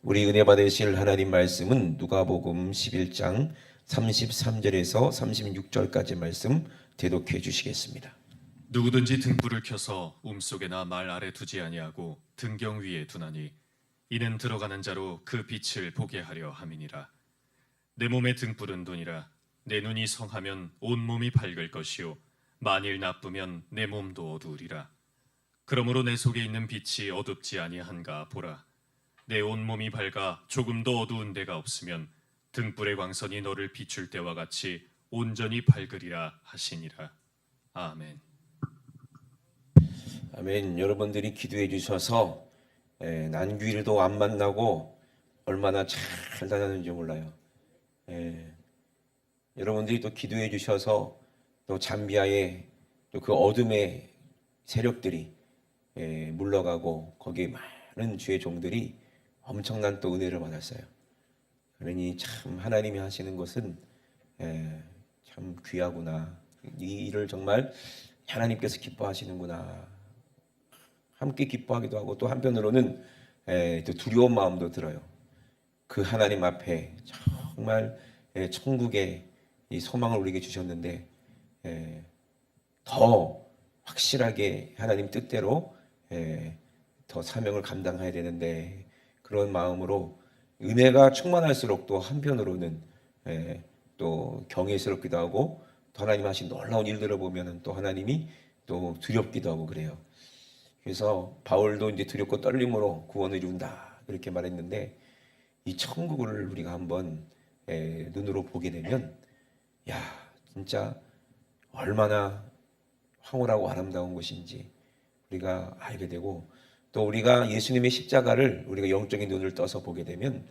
우리 은혜 받으실 하나님 말씀은 누가복음 11장 33절에서 36절까지 말씀 대독해 주시겠습니다. 누구든지 등불을 켜서 움속에나 말 아래 두지 아니하고 등경 위에 두나니 이는 들어가는 자로 그 빛을 보게 하려 함이니라. 내 몸의 등불은 눈이라. 내 눈이 성하면 온 몸이 밝을 것이요 만일 나쁘면 내 몸도 어두우리라. 그러므로 내 속에 있는 빛이 어둡지 아니한가 보라. 내 온 몸이 밝아 조금도 어두운 데가 없으면 등불의 광선이 너를 비출 때와 같이 온전히 밝으리라 하시니라. 아멘. 아멘. 여러분들이 기도해 주셔서 난귀일도 안 만나고 얼마나 잘 다녔는지 몰라요. 여러분들이 또 기도해 주셔서 또 잠비아의 또 그 어둠의 세력들이 물러가고 거기에 많은 주의 종들이 엄청난 또 은혜를 받았어요. 그러니 참 하나님이 하시는 것은 참 귀하구나. 이 일을 정말 하나님께서 기뻐하시는구나. 함께 기뻐하기도 하고 또 한편으로는 또 두려운 마음도 들어요. 그 하나님 앞에 정말 천국의 이 소망을 우리에게 주셨는데 더 확실하게 하나님 뜻대로 더 사명을 감당해야 되는데 그런 마음으로 은혜가 충만할수록 또 한편으로는 또 경외스럽기도 하고 또 하나님 하신 놀라운 일들을 보면은 또 하나님이 또 두렵기도 하고 그래요. 그래서 바울도 이제 두렵고 떨림으로 구원을 이룬다 그렇게 말했는데 이 천국을 우리가 한번 눈으로 보게 되면 야 진짜 얼마나 황홀하고 아름다운 곳인지 우리가 알게 되고 또 우리가 예수님의 십자가를 우리가 영적인 눈을 떠서 보게 되면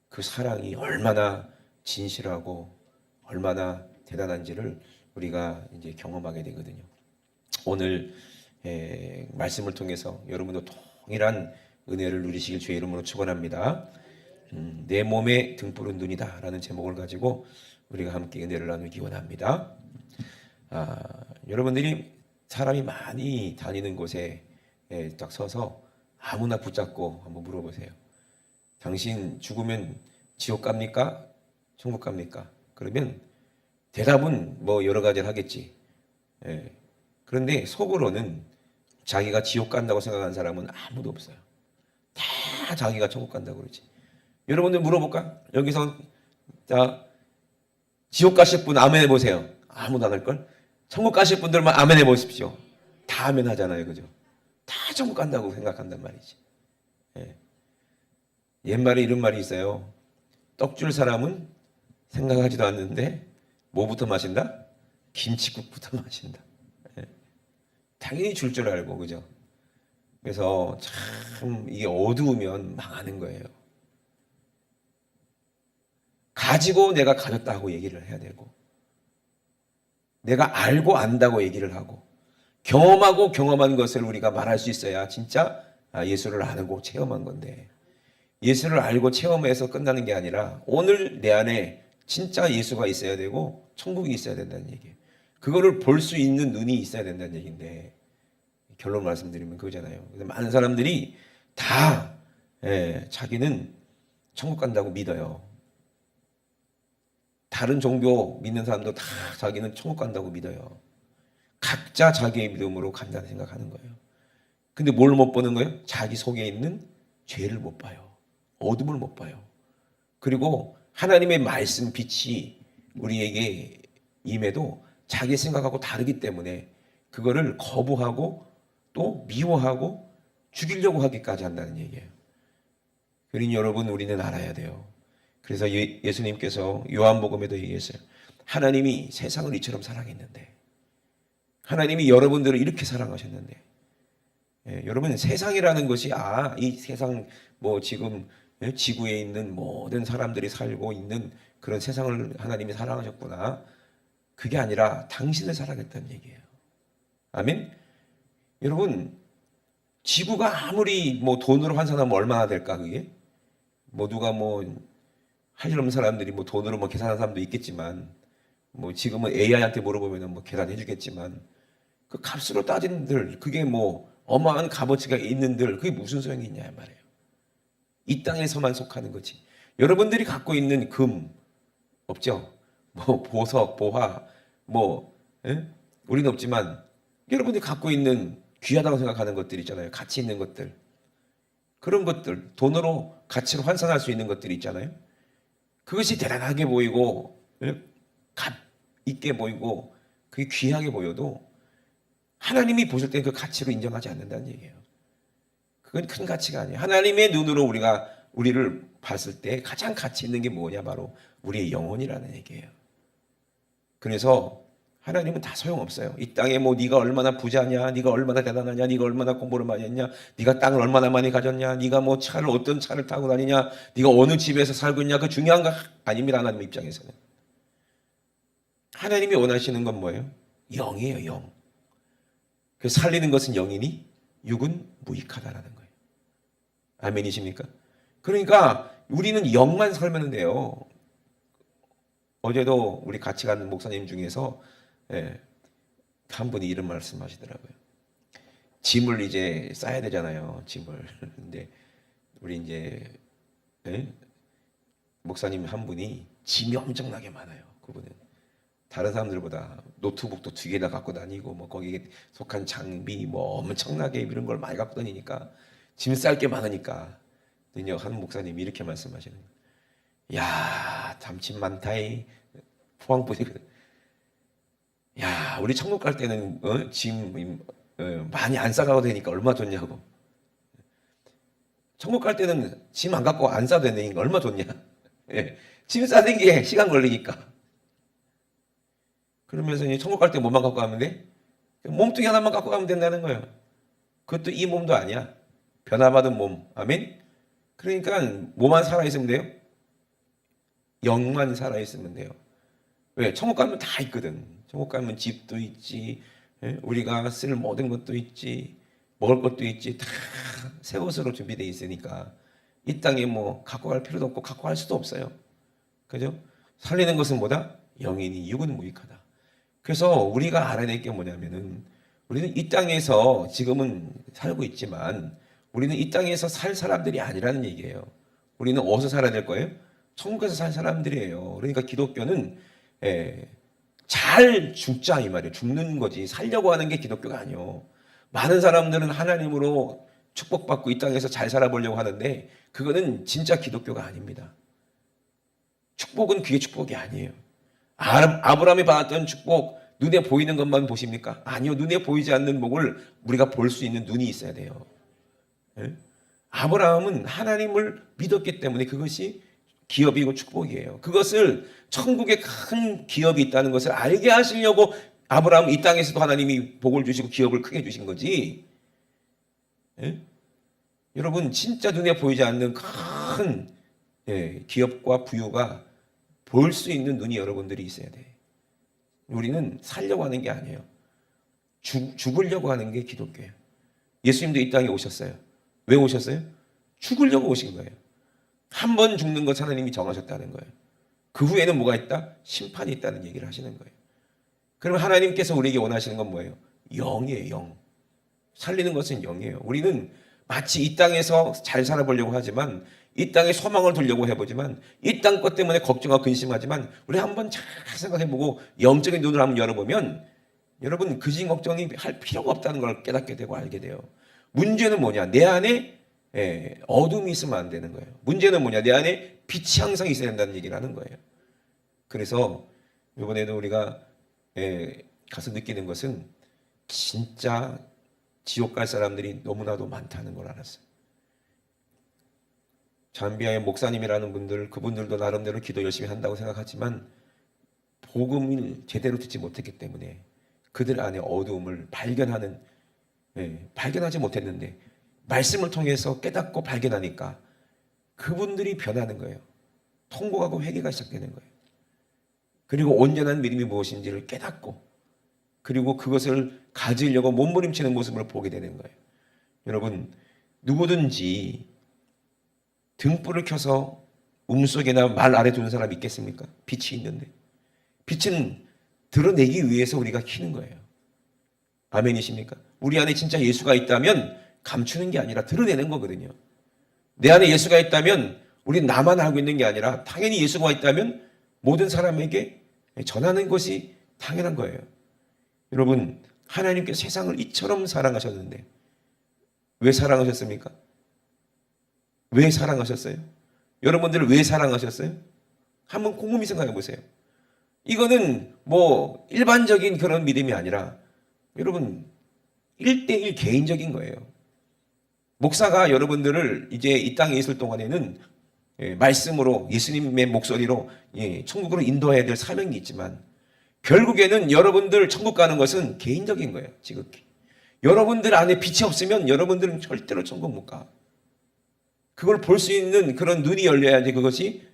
그 사랑이 얼마나 진실하고 얼마나 대단한지를 우리가 이제 경험하게 되거든요. 오늘 말씀을 통해서 여러분도 동일한 은혜를 누리시길 주의 이름으로 축원합니다. 내 몸의 등불은 눈이다 라는 제목을 가지고 우리가 함께 은혜를 나누기 원합니다. 여러분들이 사람이 많이 다니는 곳에 딱 서서 아무나 붙잡고 한번 물어보세요. 당신 죽으면 지옥 갑니까? 천국 갑니까? 그러면 대답은 뭐 여러 가지를 하겠지. 그런데 속으로는 자기가 지옥 간다고 생각하는 사람은 아무도 없어요. 다 자기가 천국 간다고 그러지. 여러분들 물어볼까? 여기서 자 지옥 가실 분 아멘 해보세요. 아무도 안 할걸? 천국 가실 분들만 아멘 해보십시오. 다 아멘 하잖아요. 그죠? 다 천국 간다고 생각한단 말이지. 옛말에 이런 말이 있어요. 떡 줄 사람은 생각하지도 않는데 뭐부터 마신다? 김치국부터 마신다. 당연히 줄 줄 알고 그죠? 그래서 참 이게 어두우면 망하는 거예요. 가지고 내가 가졌다고 얘기를 해야 되고 내가 알고 안다고 얘기를 하고 경험하고 경험한 것을 우리가 말할 수 있어야 진짜 예수를 알고 체험한 건데 예수를 알고 체험해서 끝나는 게 아니라 오늘 내 안에 진짜 예수가 있어야 되고 천국이 있어야 된다는 얘기예요. 그거를 볼 수 있는 눈이 있어야 된다는 얘기인데 결론 말씀드리면 그거잖아요. 많은 사람들이 다 자기는 천국 간다고 믿어요. 다른 종교 믿는 사람도 다 자기는 천국 간다고 믿어요. 각자 자기의 믿음으로 간다는 생각하는 거예요. 근데 뭘 못 보는 거예요? 자기 속에 있는 죄를 못 봐요. 어둠을 못 봐요. 그리고 하나님의 말씀 빛이 우리에게 임해도 자기 생각하고 다르기 때문에 그거를 거부하고 또 미워하고 죽이려고 하기까지 한다는 얘기예요. 그러니 여러분 우리는 알아야 돼요. 그래서 예수님께서 요한복음에도 얘기했어요. 하나님이 세상을 이처럼 사랑했는데 하나님이 여러분들을 이렇게 사랑하셨는데 여러분 세상이라는 것이 이 세상 뭐 지금 지구에 있는 모든 사람들이 살고 있는 그런 세상을 하나님이 사랑하셨구나. 그게 아니라 당신을 사랑했다는 얘기예요. 아멘? 여러분 지구가 아무리 뭐 돈으로 환산하면 얼마나 될까 그게? 뭐 누가 뭐 할 일 없는 사람들이 뭐 돈으로 뭐 계산하는 사람도 있겠지만 뭐 지금은 AI한테 물어보면 뭐 계산해 주겠지만 그 값으로 따진들 그게 뭐 어마어마한 값어치가 있는들 그게 무슨 소용이 있냐 말이에요. 이 땅에서만 속하는 거지. 여러분들이 갖고 있는 금 없죠? 뭐 보석, 보화, 뭐 우리는 없지만 여러분이 갖고 있는 귀하다고 생각하는 것들 있잖아요. 가치 있는 것들. 그런 것들, 돈으로 가치로 환산할 수 있는 것들이 있잖아요. 그것이 대단하게 보이고 값 있게 보이고 그게 귀하게 보여도 하나님이 보실 때 그 가치로 인정하지 않는다는 얘기예요. 그건 큰 가치가 아니에요. 하나님의 눈으로 우리를 봤을 때 가장 가치 있는 게 뭐냐? 바로 우리의 영혼이라는 얘기예요. 그래서 하나님은 다 소용없어요. 이 땅에 뭐 네가 얼마나 부자냐, 네가 얼마나 대단하냐, 네가 얼마나 공부를 많이 했냐, 네가 땅을 얼마나 많이 가졌냐, 네가 뭐 어떤 차를 타고 다니냐, 네가 어느 집에서 살고 있냐, 그 중요한 거 아닙니다. 하나님 입장에서는. 하나님이 원하시는 건 뭐예요? 영이에요, 영. 그 살리는 것은 영이니 육은 무익하다라는 거예요. 아멘이십니까? 그러니까 우리는 영만 살면 돼요. 어제도 우리 같이 가는 목사님 중에서 한 분이 이런 말씀하시더라고요. 짐을 이제 싸야 되잖아요. 짐을. 근데 우리 이제 목사님 한 분이 짐이 엄청나게 많아요. 그분은 다른 사람들보다 노트북도 2개나 갖고 다니고 뭐 거기에 속한 장비 뭐 엄청나게 이런 걸 많이 갖고 다니니까 짐 쌀 게 많으니까 한 목사님이 이렇게 말씀하시는 거예요. 야, 참 짐 많다이. 포항분이거든. 야, 우리 천국 갈 때는 짐 많이 안 싸가도 되니까 얼마 좋냐고. 천국 갈 때는 짐 안 갖고 안 싸도 되니까 얼마 좋냐. 짐 싸는 게 시간 걸리니까. 그러면서 이제 천국 갈 때 뭐만 갖고 가면 돼? 몸뚱이 하나만 갖고 가면 된다는 거예요. 그것도 이 몸도 아니야. 변화받은 몸. 아멘? 그러니까 뭐만 살아있으면 돼요? 영만 살아있으면 돼요. 왜? 천국 가면 다 있거든. 천국 가면 집도 있지, 우리가 쓸 모든 것도 있지, 먹을 것도 있지, 다 새 옷으로 준비되어 있으니까 이 땅에 뭐 갖고 갈 필요도 없고 갖고 갈 수도 없어요. 그죠? 살리는 것은 뭐다? 영이니 육은 무익하다. 그래서 우리가 알아야 될 게 뭐냐면은 우리는 이 땅에서 지금은 살고 있지만 우리는 이 땅에서 살 사람들이 아니라는 얘기예요. 우리는 어디서 살아야 될 거예요? 천국에서 살 사람들이에요. 그러니까 기독교는 잘 죽자 이 말이에요. 죽는 거지. 살려고 하는 게 기독교가 아니에요. 많은 사람들은 하나님으로 축복받고 이 땅에서 잘 살아보려고 하는데 그거는 진짜 기독교가 아닙니다. 축복은 그게 축복이 아니에요. 아브라함이 받았던 축복 눈에 보이는 것만 보십니까? 아니요. 눈에 보이지 않는 복을 우리가 볼 수 있는 눈이 있어야 돼요. 아브라함은 하나님을 믿었기 때문에 그것이 기업이고 축복이에요. 그것을 천국에 큰 기업이 있다는 것을 알게 하시려고 아브라함 이 땅에서도 하나님이 복을 주시고 기업을 크게 주신 거지. 여러분 진짜 눈에 보이지 않는 큰 기업과 부유가 볼 수 있는 눈이 여러분들이 있어야 돼. 우리는 살려고 하는 게 아니에요. 죽으려고 하는 게 기독교예요. 예수님도 이 땅에 오셨어요. 왜 오셨어요? 죽으려고 오신 거예요. 한 번 죽는 것 하나님이 정하셨다는 거예요. 그 후에는 뭐가 있다? 심판이 있다는 얘기를 하시는 거예요. 그럼 하나님께서 우리에게 원하시는 건 뭐예요? 영이에요, 영. 살리는 것은 영이에요. 우리는 마치 이 땅에서 잘 살아보려고 하지만 이 땅에 소망을 두려고 해보지만 이 땅 것 때문에 걱정하고 근심하지만 우리 한번 잘 생각해보고 영적인 눈을 한번 열어보면 여러분 근심 걱정이 할 필요가 없다는 걸 깨닫게 되고 알게 돼요. 문제는 뭐냐? 내 안에 어둠이 있으면 안 되는 거예요. 문제는 뭐냐? 내 안에 빛이 항상 있어야 된다는 얘기를 하는 거예요. 그래서 이번에도 우리가 가서 느끼는 것은 진짜 지옥 갈 사람들이 너무나도 많다는 걸 알았어요. 잠비아의 목사님이라는 분들, 그분들도 나름대로 기도 열심히 한다고 생각하지만 복음을 제대로 듣지 못했기 때문에 그들 안에 어두움을 발견하지 못했는데 말씀을 통해서 깨닫고 발견하니까 그분들이 변하는 거예요. 통곡하고 회개가 시작되는 거예요. 그리고 온전한 믿음이 무엇인지를 깨닫고 그리고 그것을 가지려고 몸부림치는 모습을 보게 되는 거예요. 여러분 누구든지 등불을 켜서 음속에나 말 아래 두는 사람이 있겠습니까? 빛이 있는데 빛은 드러내기 위해서 우리가 켜는 거예요. 아멘이십니까? 우리 안에 진짜 예수가 있다면 감추는 게 아니라 드러내는 거거든요. 내 안에 예수가 있다면 우리 나만 알고 있는 게 아니라 당연히 예수가 있다면 모든 사람에게 전하는 것이 당연한 거예요. 여러분, 하나님께서 세상을 이처럼 사랑하셨는데 왜 사랑하셨습니까? 왜 사랑하셨어요? 여러분들을 왜 사랑하셨어요? 한번 곰곰이 생각해 보세요. 이거는 뭐 일반적인 그런 믿음이 아니라 여러분 1대1 개인적인 거예요. 목사가 여러분들을 이제 이 땅에 있을 동안에는 말씀으로 예수님의 목소리로 천국으로 인도해야 될 사명이 있지만 결국에는 여러분들 천국 가는 것은 개인적인 거예요. 지극히. 여러분들 안에 빛이 없으면 여러분들은 절대로 천국 못 가. 그걸 볼 수 있는 그런 눈이 열려야지 그것이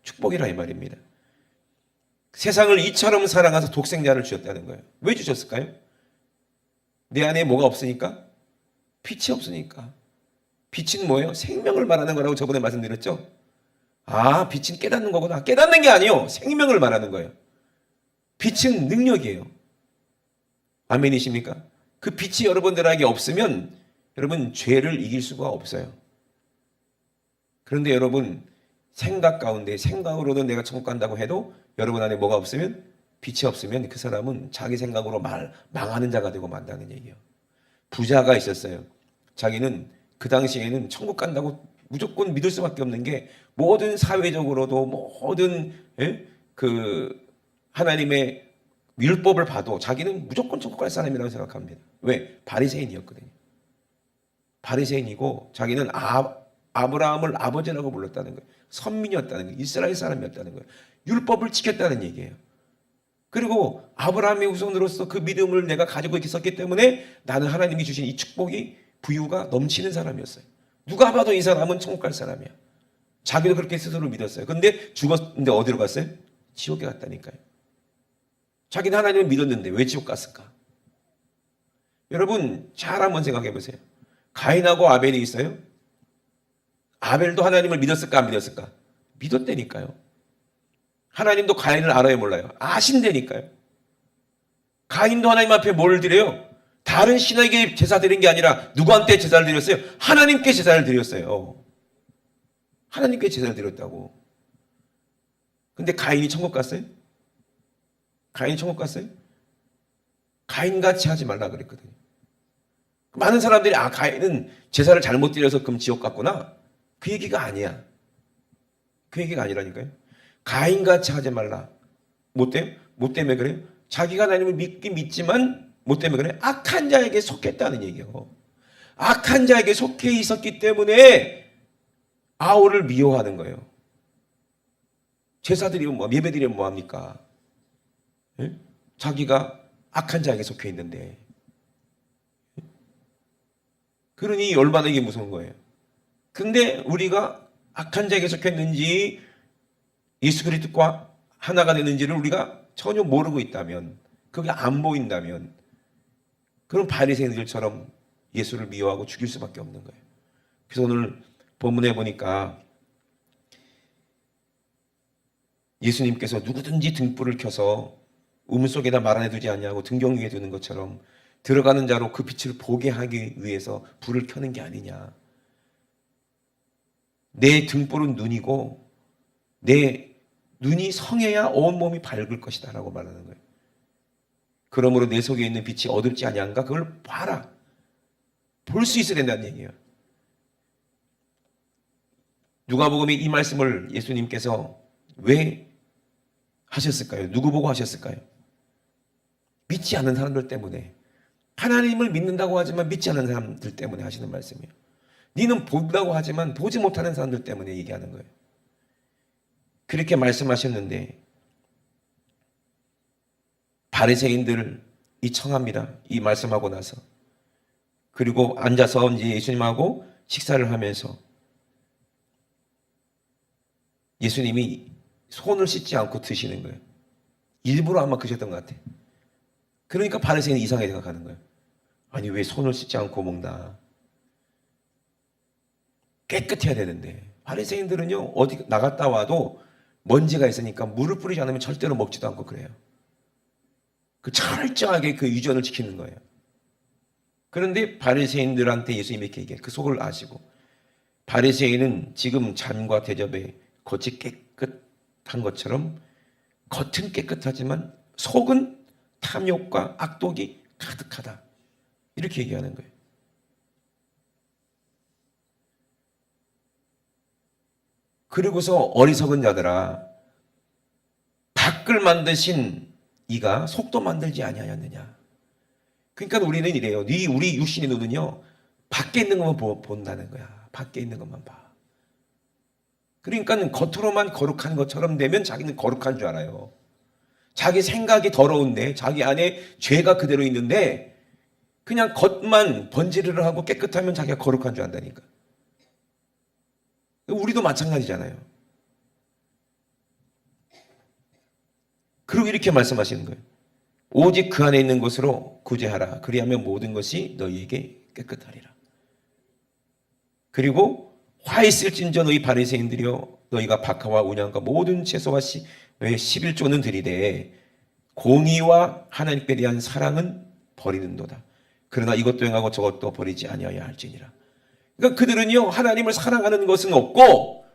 축복이라 이 말입니다. 세상을 이처럼 사랑해서 독생자를 주셨다는 거예요. 왜 주셨을까요? 내 안에 뭐가 없으니까? 빛이 없으니까. 빛은 뭐예요? 생명을 말하는 거라고 저번에 말씀드렸죠? 아, 빛은 깨닫는 거구나. 깨닫는 게 아니요. 생명을 말하는 거예요. 빛은 능력이에요. 아멘이십니까? 그 빛이 여러분들에게 없으면 여러분 죄를 이길 수가 없어요. 그런데 여러분 생각 가운데 생각으로는 내가 천국 간다고 해도 여러분 안에 뭐가 없으면 빛이 없으면 그 사람은 자기 생각으로 망하는 자가 되고 만다는 얘기예요. 부자가 있었어요. 자기는 그 당시에는 천국 간다고 무조건 믿을 수밖에 없는 게 모든 사회적으로도 모든 그 하나님의 율법을 봐도 자기는 무조건 천국 갈 사람이라고 생각합니다. 왜? 바리새인이었거든요. 바리새인이고 자기는 아브라함을 아버지라고 불렀다는 거예요. 선민이었다는 거예요. 이스라엘 사람이었다는 거예요. 율법을 지켰다는 얘기예요. 그리고 아브라함의 후손으로서 그 믿음을 내가 가지고 있었기 때문에 나는 하나님이 주신 이 축복이 부유가 넘치는 사람이었어요. 누가 봐도 이 사람은 천국 갈 사람이야. 자기도 그렇게 스스로 믿었어요. 근데 죽었는데 어디로 갔어요? 지옥에 갔다니까요. 자기는 하나님을 믿었는데 왜 지옥 갔을까? 여러분 잘 한번 생각해 보세요. 가인하고 아벨이 있어요. 아벨도 하나님을 믿었을까 안 믿었을까? 믿었다니까요. 하나님도 가인을 알아요 몰라요? 아신다니까요. 가인도 하나님 앞에 뭘 드려요? 다른 신에게 제사 드린 게 아니라 누구한테 제사를 드렸어요? 하나님께 제사를 드렸어요. 하나님께 제사를 드렸다고. 근데 가인이 천국 갔어요? 가인이 천국 갔어요? 가인같이 하지 말라 그랬거든요. 많은 사람들이 가인은 제사를 잘못 드려서 그럼 지옥 갔구나. 그 얘기가 아니야. 그 얘기가 아니라니까요. 가인같이 하지 말라. 뭐 때문에? 뭐 때문에 그래요? 자기가 하나님을 믿긴 믿지만 뭐 때문에 그래? 악한 자에게 속했다는 얘기예요. 악한 자에게 속해 있었기 때문에 아우를 미워하는 거예요. 제사 드리면 뭐, 예배 드리면 뭐합니까? 예? 자기가 악한 자에게 속해 있는데. 그러니 얼마나 이게 무서운 거예요. 근데 우리가 악한 자에게 속했는지 예수 그리스도와 하나가 되는지를 우리가 전혀 모르고 있다면, 그게 안 보인다면 그럼 바리새인들처럼 예수를 미워하고 죽일 수밖에 없는 거예요. 그래서 오늘 본문에 보니까 예수님께서 누구든지 등불을 켜서 우물 속에다 말아내 두지 않냐고 등경 위에 두는 것처럼 들어가는 자로 그 빛을 보게 하기 위해서 불을 켜는 게 아니냐. 내 등불은 눈이고 내 눈이 성해야 온몸이 밝을 것이다 라고 말하는 거예요. 그러므로 내 속에 있는 빛이 어둡지 아니한가? 그걸 봐라. 볼 수 있어야 된다는 얘기예요. 누가복음에 이 말씀을 예수님께서 왜 하셨을까요? 누구 보고 하셨을까요? 믿지 않는 사람들 때문에. 하나님을 믿는다고 하지만 믿지 않는 사람들 때문에 하시는 말씀이에요. 니는 본다고 하지만 보지 못하는 사람들 때문에 얘기하는 거예요. 그렇게 말씀하셨는데 바리새인들이 청합니다. 이 말씀하고 나서. 그리고 앉아서 이제 예수님하고 식사를 하면서 예수님이 손을 씻지 않고 드시는 거예요. 일부러 아마 그러셨던 것 같아요. 그러니까 바리새인이 이상하게 생각하는 거예요. 아니 왜 손을 씻지 않고 먹나? 깨끗해야 되는데. 바리새인들은요 어디 나갔다 와도 먼지가 있으니까 물을 뿌리지 않으면 절대로 먹지도 않고 그래요. 그 철저하게 그 유전을 지키는 거예요. 그런데 바리새인들한테 예수님이 이렇게 얘기해요. 그 속을 아시고 바리새인은 지금 잔과 대접에 겉이 깨끗한 것처럼 겉은 깨끗하지만 속은 탐욕과 악독이 가득하다. 이렇게 얘기하는 거예요. 그리고서 어리석은 자들아, 밖을 만드신 이가 속도 만들지 아니하였느냐. 그러니까 우리는 이래요. 우리 육신의 눈은요, 밖에 있는 것만 본다는 거야. 밖에 있는 것만 봐. 그러니까 겉으로만 거룩한 것처럼 되면 자기는 거룩한 줄 알아요. 자기 생각이 더러운데 자기 안에 죄가 그대로 있는데 그냥 겉만 번지르르 하고 깨끗하면 자기가 거룩한 줄 안다니까. 우리도 마찬가지잖아요. 그리고 이렇게 말씀하시는 거예요. 오직 그 안에 있는 것으로 구제하라. 그리하면 모든 것이 너희에게 깨끗하리라. 그리고 화 있을진저 너희 바리새인들이여, 너희가 박하와 운양과 모든 채소와 11조는 들이되 공의와 하나님께 대한 사랑은 버리는도다. 그러나 이것도 행하고 저것도 버리지 아니하여야 할지니라. 그러니까 그들은요, 하나님을 사랑하는 것은 없고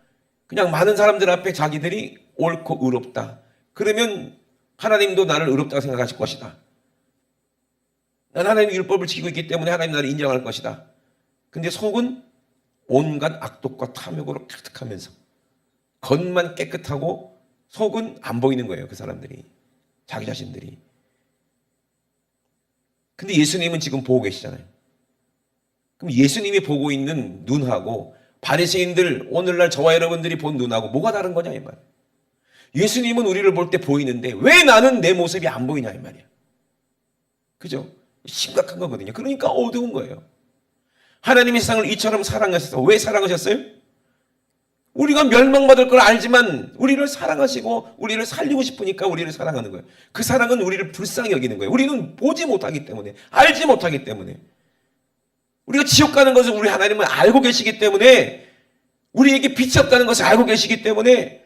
그냥 많은 사람들 앞에 자기들이 옳고 의롭다. 그러면 하나님도 나를 의롭다고 생각하실 것이다. 난 하나님의 율법을 지키고 있기 때문에 하나님 나를 인정할 것이다. 근데 속은 온갖 악독과 탐욕으로 가득하면서 겉만 깨끗하고 속은 안 보이는 거예요. 그 사람들이, 자기 자신들이. 근데 예수님은 지금 보고 계시잖아요. 그럼 예수님이 보고 있는 눈하고 바리새인들, 오늘날 저와 여러분들이 본 눈하고 뭐가 다른 거냐 이 말이에요. 예수님은 우리를 볼 때 보이는데 왜 나는 내 모습이 안 보이냐 이 말이야. 그죠? 심각한 거거든요. 그러니까 어두운 거예요. 하나님이 세상을 이처럼 사랑하셔서, 왜 사랑하셨어요? 우리가 멸망받을 걸 알지만 우리를 사랑하시고 우리를 살리고 싶으니까 우리를 사랑하는 거예요. 그 사랑은 우리를 불쌍히 여기는 거예요. 우리는 보지 못하기 때문에, 알지 못하기 때문에. 우리가 지옥 가는 것을 우리 하나님은 알고 계시기 때문에, 우리에게 빛이 없다는 것을 알고 계시기 때문에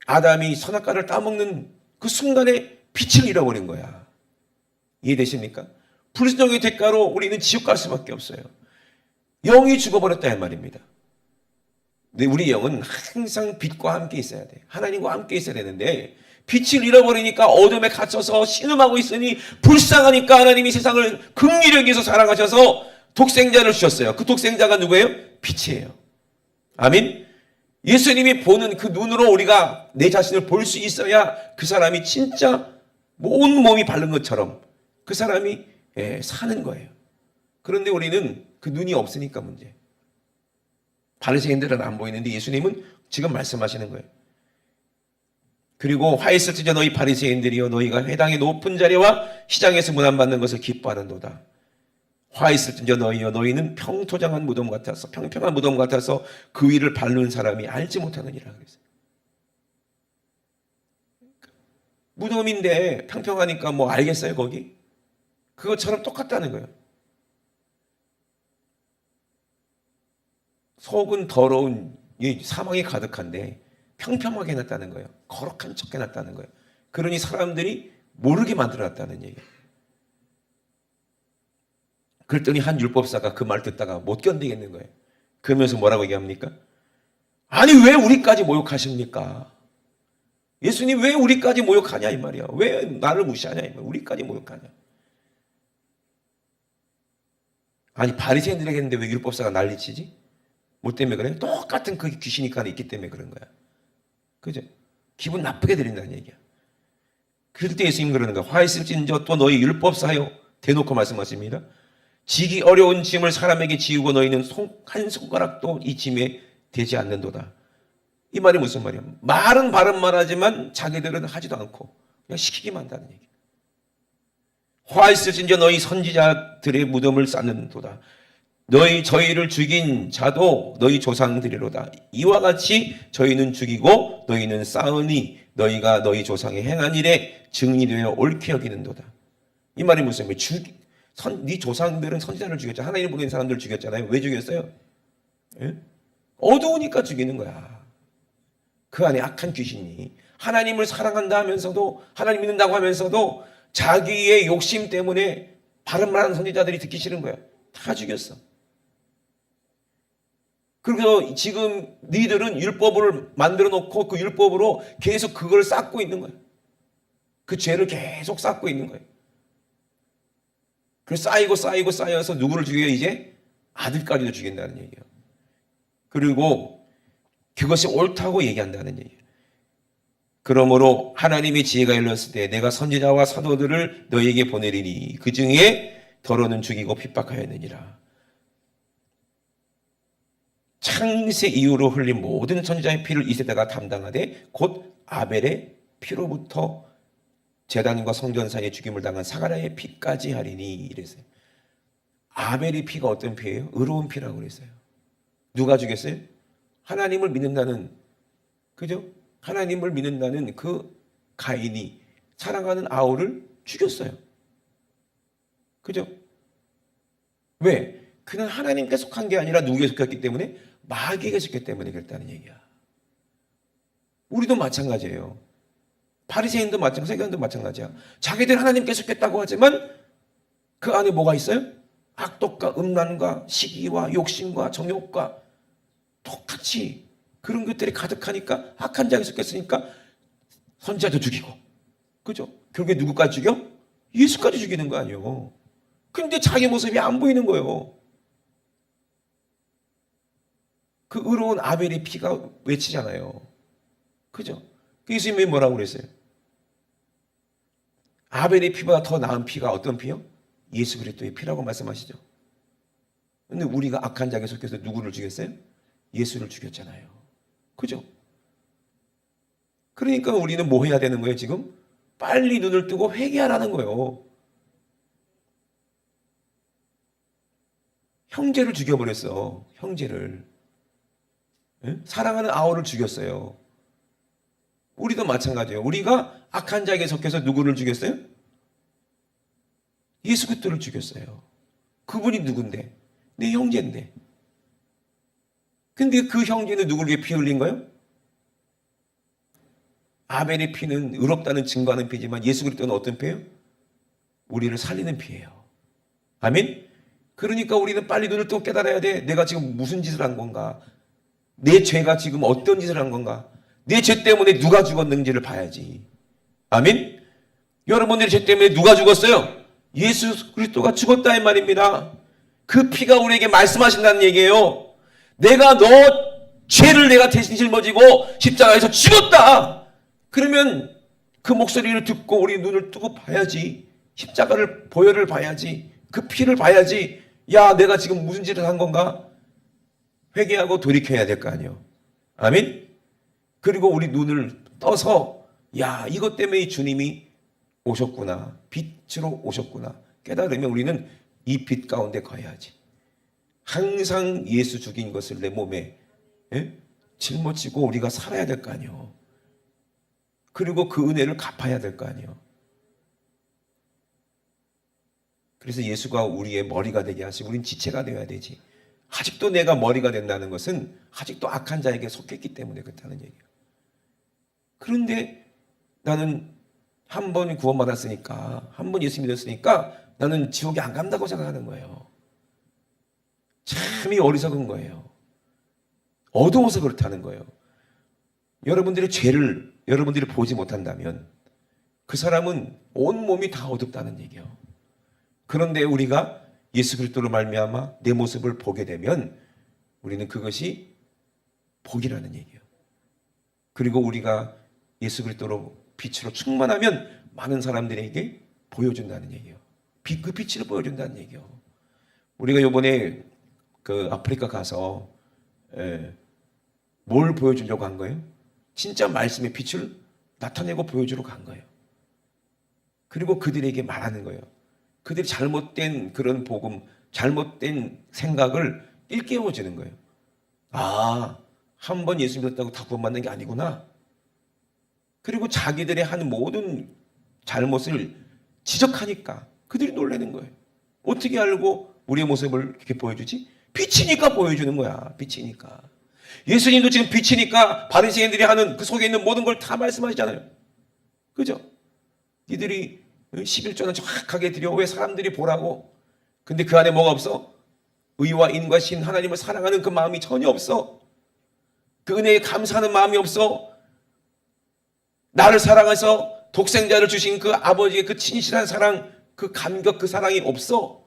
아담이 선악과를 따먹는 그 순간에 빛을 잃어버린 거야. 이해되십니까? 불순종의 대가로 우리는 지옥 갈 수밖에 없어요. 영이 죽어버렸다 이 말입니다. 근데 우리 영은 항상 빛과 함께 있어야 돼. 하나님과 함께 있어야 되는데 빛을 잃어버리니까 어둠에 갇혀서 신음하고 있으니 불쌍하니까 하나님이 세상을 긍휼히 여기서 사랑하셔서 독생자를 주셨어요. 그 독생자가 누구예요? 빛이에요. 아멘. 예수님이 보는 그 눈으로 우리가 내 자신을 볼 수 있어야 그 사람이 진짜 온 몸이 바른 것처럼 그 사람이 사는 거예요. 그런데 우리는 그 눈이 없으니까 문제. 바리새인들은 안 보이는데 예수님은 지금 말씀하시는 거예요. 그리고 화 있을지저 너희 바리새인들이여, 너희가 회당의 높은 자리와 시장에서 문안받는 것을 기뻐하는도다. 화 있을지저 너희여, 너희는 평토장한 무덤 같아서, 평평한 무덤 같아서 그 위를 밟는 사람이 알지 못하느니라 그랬어요. 무덤인데 평평하니까 뭐 알겠어요 거기? 그것처럼 똑같다는 거예요. 속은 더러운 사망이 가득한데 평평하게 해놨다는 거예요. 거룩한 척 해놨다는 거예요. 그러니 사람들이 모르게 만들어놨다는 얘기예요. 그랬더니 한 율법사가 그 말 듣다가 못 견디겠는 거예요. 그러면서 뭐라고 얘기합니까? 아니 왜 우리까지 모욕하십니까? 예수님 왜 우리까지 모욕하냐 이 말이야. 왜 나를 무시하냐 이 말이야. 우리까지 모욕하냐. 아니 바리새인들에게 했는데 왜 율법사가 난리치지? 뭐 때문에 그래? 똑같은 그 귀신이 그 안에 있기 때문에 그런 거야. 그죠? 기분 나쁘게 드린다는 얘기야. 그럴 때 예수님 그러는 거야. 화 있을진저 또 너희 율법사요. 대놓고 말씀하십니다. 지기 어려운 짐을 사람에게 지우고 너희는 한 손가락도 이 짐에 되지 않는도다. 이 말이 무슨 말이야? 말은 바른 말하지만 자기들은 하지도 않고 그냥 시키기만 한다는 얘기야. 화 있을진저 너희 선지자들의 무덤을 쌓는도다. 저희를 죽인 자도 너희 조상들이로다. 이와 같이 저희는 죽이고 너희는 쌓으니 너희가 너희 조상의 행한 일에 증인되어 옳게 여기는도다. 이 말이 무슨 말이야? 네 조상들은 선지자를 죽였잖아. 하나님 보낸 사람들을 죽였잖아요. 왜 죽였어요? 예? 어두우니까 죽이는 거야. 그 안에 악한 귀신이 하나님을 사랑한다 하면서도, 하나님 믿는다고 하면서도 자기의 욕심 때문에 바른 말하는 선지자들이 듣기 싫은 거야. 다 죽였어. 그래서 지금 너희들은 율법을 만들어 놓고 그 율법으로 계속 그걸 쌓고 있는 거예요. 그 죄를 계속 쌓고 있는 거예요. 그래서 쌓여서 누구를 죽여요? 이제 아들까지도 죽인다는 얘기예요. 그리고 그것이 옳다고 얘기한다는 얘기예요. 그러므로 하나님의 지혜가 일렀을 때 내가 선지자와 사도들을 너에게 보내리니 그 중에 더러는 죽이고 핍박하였느니라. 창세 이후로 흘린 모든 선지자의 피를 이 세대가 담당하되 곧 아벨의 피로부터 제단과 성전 사이에 죽임을 당한 사가랴의 피까지 하리니 이랬어요. 아벨의 피가 어떤 피예요? 의로운 피라고 그랬어요. 누가 죽였어요? 하나님을 믿는다는, 그죠? 하나님을 믿는다는 그 가인이 사랑하는 아우를 죽였어요. 그죠? 왜? 그는 하나님께 속한 게 아니라 누구에게 속했기 때문에? 마귀에게 속했기 때문에 그랬다는 얘기야. 우리도 마찬가지예요. 바리새인도 마찬가지야. 세간도 마찬가지야. 자기들 하나님께 속했다고 하지만 그 안에 뭐가 있어요? 악독과 음란과 시기와 욕심과 정욕과 똑같이 그런 것들이 가득하니까 악한 자에 속했으니까 선지자도 죽이고, 그죠? 결국에 누구까지 죽여? 예수까지 죽이는 거 아니에요. 근데 자기 모습이 안 보이는 거예요. 그 의로운 아벨의 피가 외치잖아요. 그죠? 예수님이 뭐라고 그랬어요? 아벨의 피보다 더 나은 피가 어떤 피요? 예수 그리스도의 피라고 말씀하시죠. 근데 우리가 악한 자에게 속해서 누구를 죽였어요? 예수를 죽였잖아요. 그죠? 그러니까 우리는 뭐 해야 되는 거예요, 지금? 빨리 눈을 뜨고 회개하라는 거예요. 형제를 죽여버렸어. 형제를. 응? 사랑하는 아우를 죽였어요. 우리도 마찬가지예요. 우리가 악한 자에게 속해서 누구를 죽였어요? 예수 그리스도를 죽였어요. 그분이 누군데? 내 형제인데. 근데 그 형제는 누구를 위해 피 흘린 거예요? 아벨의 피는 의롭다는 증거하는 피지만 예수 그리스도는 어떤 피예요? 우리를 살리는 피예요. 아멘? 그러니까 우리는 빨리 눈을 뜨고 깨달아야 돼. 내가 지금 무슨 짓을 한 건가? 내 죄가 지금 어떤 짓을 한 건가? 내 죄 때문에 누가 죽었는지를 봐야지. 아멘? 여러분들의 죄 때문에 누가 죽었어요? 예수 그리스도가 죽었다 이 말입니다. 그 피가 우리에게 말씀하신다는 얘기예요. 내가 너 죄를 내가 대신 짊어지고 십자가에서 죽었다. 그러면 그 목소리를 듣고 우리 눈을 뜨고 봐야지. 십자가를 보혈을 봐야지. 그 피를 봐야지. 야, 내가 지금 무슨 짓을 한 건가? 회개하고 돌이켜야 될 거 아니에요. 아멘? 그리고 우리 눈을 떠서 야, 이것 때문에 이 주님이 오셨구나. 빛으로 오셨구나. 깨달으면 우리는 이 빛 가운데 거야지. 항상 예수 죽인 것을 내 몸에 짊어지고 우리가 살아야 될 거 아니에요. 그리고 그 은혜를 갚아야 될 거 아니에요. 그래서 예수가 우리의 머리가 되게 하시고 우린 지체가 되어야 되지. 아직도 내가 머리가 된다는 것은 아직도 악한 자에게 속했기 때문에 그렇다는 얘기예요. 그런데 나는 한 번 구원받았으니까, 한 번 예수 믿었으니까 나는 지옥에 안 간다고 생각하는 거예요. 참이 어리석은 거예요. 어두워서 그렇다는 거예요. 여러분들의 죄를 여러분들이 보지 못한다면 그 사람은 온 몸이 다 어둡다는 얘기예요. 그런데 우리가 예수 그리스도로 말미암아 내 모습을 보게 되면 우리는 그것이 복이라는 얘기예요. 그리고 우리가 예수 그리스도로 빛으로 충만하면 많은 사람들에게 보여준다는 얘기예요. 그 빛을 보여준다는 얘기예요. 우리가 이번에 그 아프리카 가서 뭘 보여주려고 한 거예요? 진짜 말씀의 빛을 나타내고 보여주러 간 거예요. 그리고 그들에게 말하는 거예요. 그들이 잘못된 그런 복음, 잘못된 생각을 일깨워주는 거예요. 아, 한 번 예수 믿었다고 다 구원받는 게 아니구나. 그리고 자기들의 한 모든 잘못을 지적하니까 그들이 놀라는 거예요. 어떻게 알고 우리의 모습을 이렇게 보여주지? 빛이니까 보여주는 거야. 빛이니까. 예수님도 지금 빛이니까 바리새인들이 하는 그 속에 있는 모든 걸 다 말씀하시잖아요. 그죠? 이들이 11조는 정확하게 드려. 왜 사람들이 보라고? 근데 그 안에 뭐가 없어? 의와 인과 신 하나님을 사랑하는 그 마음이 전혀 없어. 그 은혜에 감사하는 마음이 없어. 나를 사랑해서 독생자를 주신 그 아버지의 그 진실한 사랑, 그 감격, 그 사랑이 없어.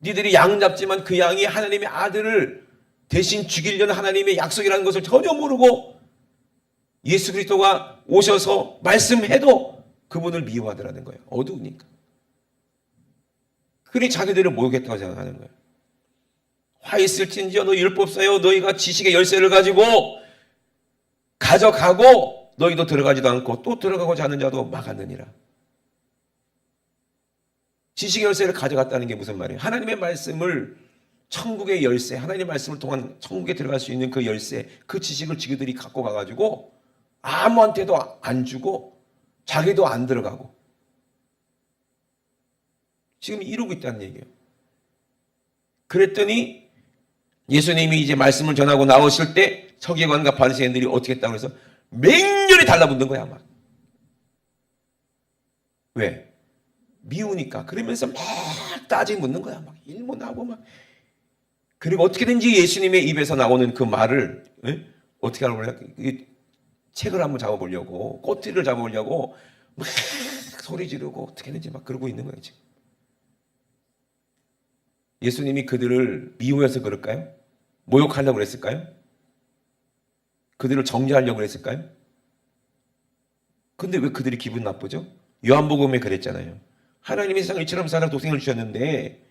니들이 양 잡지만 그 양이 하나님의 아들을 대신 죽이려는 하나님의 약속이라는 것을 전혀 모르고 예수 그리스도가 오셔서 말씀해도 그분을 미워하더라는 거예요. 어두우니까. 그리 자기들을 모욕했다고 생각하는 거예요. 화 있을진지여 너 율법사여 너희가 지식의 열쇠를 가지고 가져가고 너희도 들어가지도 않고 또 들어가고자 하는 자도 막았느니라. 지식의 열쇠를 가져갔다는 게 무슨 말이에요? 하나님의 말씀을 천국의 열쇠, 하나님의 말씀을 통한 천국에 들어갈 수 있는 그 열쇠, 그 지식을 지그들이 갖고 가가지고 아무한테도 안 주고 자기도 안 들어가고 지금 이러고 있다는 얘기예요. 그랬더니 예수님이 이제 말씀을 전하고 나오실 때 서기관과 바리새인들이 어떻게 했다고 해서 맹렬히 달라붙는 거야 막. 왜? 미우니까. 그러면서 막 따지 묻는 거야 막. 일문하고 막. 그리고 어떻게든지 예수님의 입에서 나오는 그 말을 어떻게 하려고 그래? 책을 한번 잡아보려고 꼬투리를 잡아보려고 막 소리 지르고 어떻게든지 막 그러고 있는 거예요 지금. 예수님이 그들을 미워해서 그럴까요? 모욕하려고 그랬을까요? 그들을 정죄하려고 그랬을까요? 근데 왜 그들이 기분 나쁘죠? 요한복음에 그랬잖아요. 하나님이 세상을 이처럼 사랑 독생을 주셨는데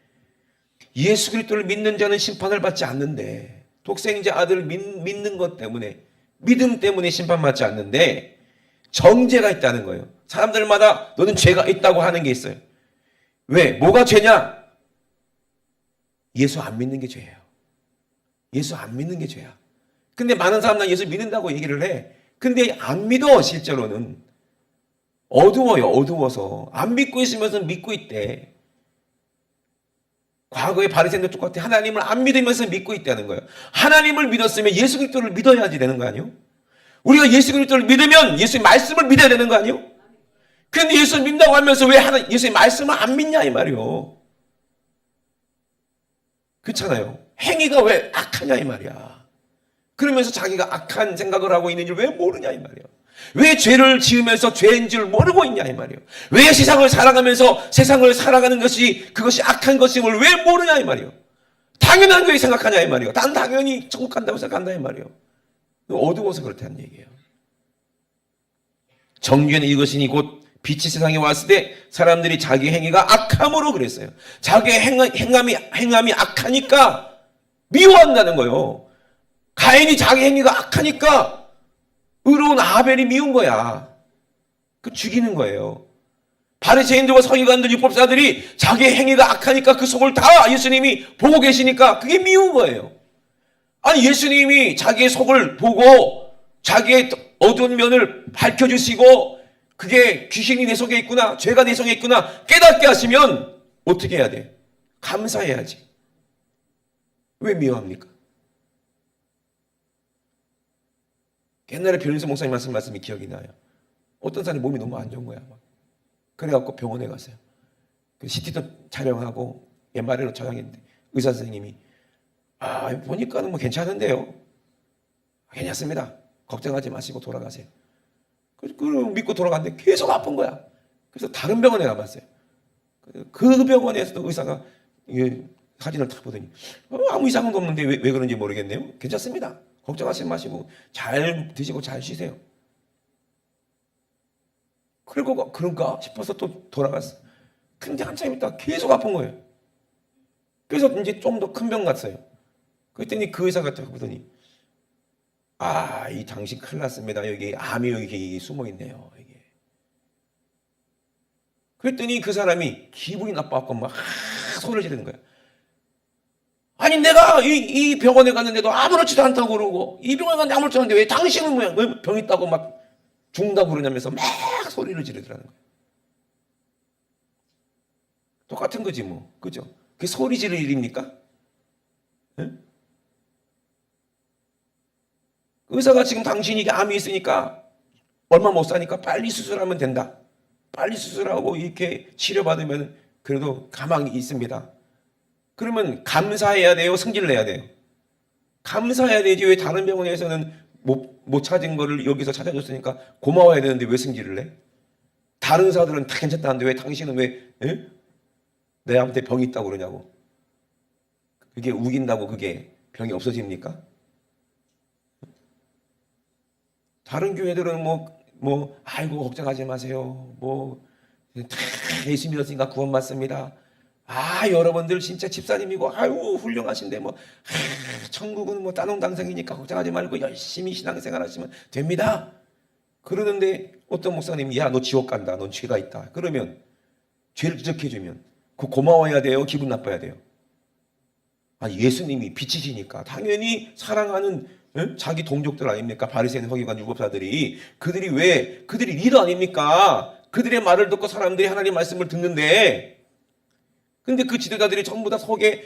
예수 그리스도를 믿는 자는 심판을 받지 않는데 독생자 아들을 믿는 것 때문에 믿음 때문에 심판받지 않는데 정죄가 있다는 거예요. 사람들마다 너는 죄가 있다고 하는 게 있어요. 왜? 뭐가 죄냐? 예수 안 믿는 게 죄예요. 예수 안 믿는 게 죄야. 근데 많은 사람들은 예수 믿는다고 얘기를 해. 근데 안 믿어 실제로는. 어두워요. 어두워서. 안 믿고 있으면서 믿고 있대. 과거의 바리새인도 똑같아. 하나님을 안 믿으면서 믿고 있다는 거예요. 하나님을 믿었으면 예수 그리스도를 믿어야지 되는 거 아니에요? 우리가 예수 그리스도를 믿으면 예수의 말씀을 믿어야 되는 거 아니에요? 근데 예수 믿는다고 하면서 왜 예수의 말씀을 안 믿냐 이 말이에요. 그렇잖아요. 행위가 왜 악하냐 이 말이야. 그러면서 자기가 악한 생각을 하고 있는지 왜 모르냐 이 말이에요. 왜 죄를 지으면서 죄인 줄 모르고 있냐 이 말이에요. 왜 세상을 살아가면서 세상을 살아가는 것이 그것이 악한 것임을 왜 모르냐 이 말이에요. 당연한 거에 생각하냐 이 말이에요. 난 당연히 천국 간다고 생각한다 이 말이에요. 어두워서 그렇다는 얘기예요. 정죄는 이것이니 곧 빛이 세상에 왔을 때 사람들이 자기 행위가 악함으로 그랬어요. 자기 행함이 악하니까 미워한다는 거예요. 가인이 자기 행위가 악하니까 의로운 아벨이 미운 거야. 그 죽이는 거예요. 바리새인들과 서기관들 율법사들이 자기 행위가 악하니까 그 속을 다 예수님이 보고 계시니까 그게 미운 거예요. 아니 예수님이 자기의 속을 보고 자기의 어두운 면을 밝혀주시고 그게 귀신이 내 속에 있구나, 죄가 내 속에 있구나 깨닫게 하시면 어떻게 해야 돼? 감사해야지. 왜 미워합니까? 옛날에 변인수 목사님 말씀이 기억이 나요. 어떤 사람이 몸이 너무 안 좋은 거야. 그래갖고 병원에 갔어요. 그 CT도 촬영하고 MRI로 촬영했는데 의사 선생님이 보니까는 뭐 괜찮은데요. 괜찮습니다. 걱정하지 마시고 돌아가세요. 그걸 믿고 돌아갔는데 계속 아픈 거야. 그래서 다른 병원에 가봤어요. 그 병원에서도 의사가 사진을 딱 보더니 아무 이상은 없는데 왜 그런지 모르겠네요. 괜찮습니다. 걱정하지 마시고 잘 드시고 잘 쉬세요. 그리고 그런가 싶어서 또 돌아갔어. 근데 한참 있다가 계속 아픈 거예요. 그래서 이제 좀 더 큰 병 갔어요. 그랬더니 그 의사가 딱 보더니 이 당신 큰일 났습니다. 여기 암이 여기 숨어 있네요. 이게. 그랬더니 그 사람이 기분이 나빠갖고 막 소리를 지르는 거야. 아니 내가 이 병원에 갔는데도 아무렇지도 않다고 그러고 이 병원에 갔는데 아무렇지도 않은데 왜 당신은 왜 병 있다고 막 죽는다고 그러냐면서 막 소리를 지르더라는 거예요. 똑같은 거지 뭐. 그죠? 그게 소리 지를 일입니까? 응? 의사가 지금 당신이 이게 암이 있으니까 얼마 못 사니까 빨리 수술하면 된다. 빨리 수술하고 이렇게 치료받으면 그래도 가망이 있습니다. 그러면 감사해야 돼요? 승질을 내야 돼요? 감사해야 되지. 왜 다른 병원에서는 못 찾은 거를 여기서 찾아줬으니까 고마워야 되는데 왜 승질을 내? 다른 의사들은 다 괜찮다는데 왜 당신은 왜 내한테 병이 있다고 그러냐고. 그게 우긴다고 그게 병이 없어집니까? 다른 교회들은 아이고 걱정하지 마세요. 다 예수 믿었으니까 구원 받습니다. 여러분들 진짜 집사님이고 훌륭하신데 천국은 따농당성이니까 걱정하지 말고 열심히 신앙생활 하시면 됩니다. 그러는데 어떤 목사님이 야 너 지옥 간다. 넌 죄가 있다. 그러면 죄를 지적해주면 그 고마워해야 돼요? 기분 나빠야 돼요? 예수님이 빛이시니까 당연히 사랑하는 자기 동족들 아닙니까? 바리새인 서기관 율법사들이 그들이 리더 아닙니까? 그들의 말을 듣고 사람들이 하나님의 말씀을 듣는데 근데 그 지도자들이 전부 다 속에